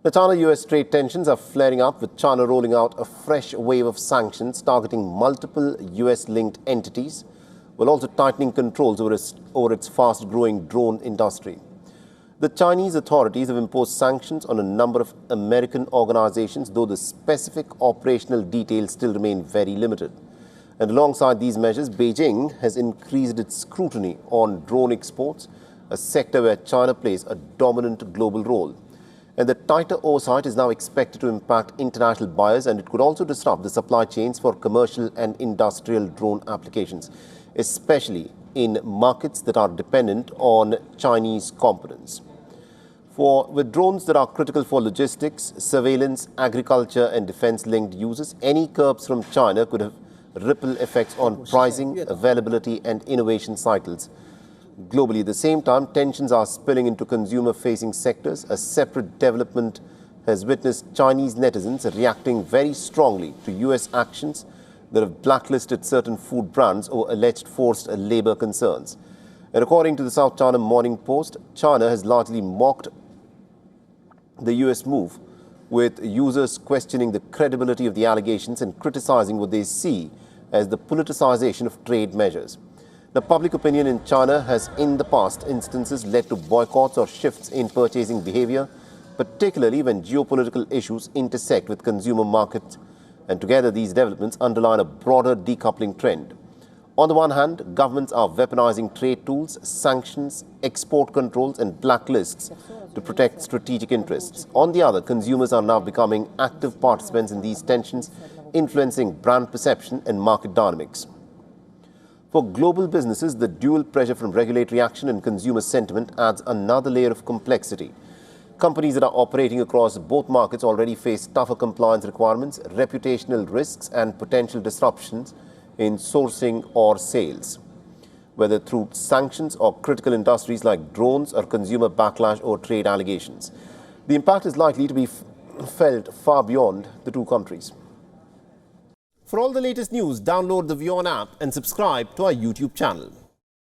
The China-US trade tensions are flaring up, with China rolling out a fresh wave of sanctions targeting multiple US-linked entities, while also tightening controls over its fast-growing drone industry. The Chinese authorities have imposed sanctions on a number of American organizations, though the specific operational details still remain very limited. And alongside these measures, Beijing has increased its scrutiny on drone exports, a sector where China plays a dominant global role. And the tighter oversight is now expected to impact international buyers, and it could also disrupt the supply chains for commercial and industrial drone applications, especially in markets that are dependent on Chinese components. With drones that are critical for logistics, surveillance, agriculture and defense-linked uses, any curbs from China could have ripple effects on pricing, availability and innovation cycles. Globally, at the same time, tensions are spilling into consumer-facing sectors. A separate development has witnessed Chinese netizens reacting very strongly to US actions that have blacklisted certain food brands over alleged forced labor concerns. And according to the South China Morning Post, China has largely mocked the US move, with users questioning the credibility of the allegations and criticizing what they see as the politicization of trade measures. Now, public opinion in China has in the past instances led to boycotts or shifts in purchasing behavior, particularly when geopolitical issues intersect with consumer markets, and together these developments underline a broader decoupling trend. On the one hand, governments are weaponizing trade tools, sanctions, export controls and blacklists to protect strategic interests. On the other, consumers are now becoming active participants in these tensions, influencing brand perception and market dynamics. For global businesses, the dual pressure from regulatory action and consumer sentiment adds another layer of complexity. Companies that are operating across both markets already face tougher compliance requirements, reputational risks and potential disruptions in sourcing or sales, whether through sanctions or critical industries like drones or consumer backlash or trade allegations. The impact is likely to be felt far beyond the two countries. For all the latest news, download the WION app and subscribe to our YouTube channel.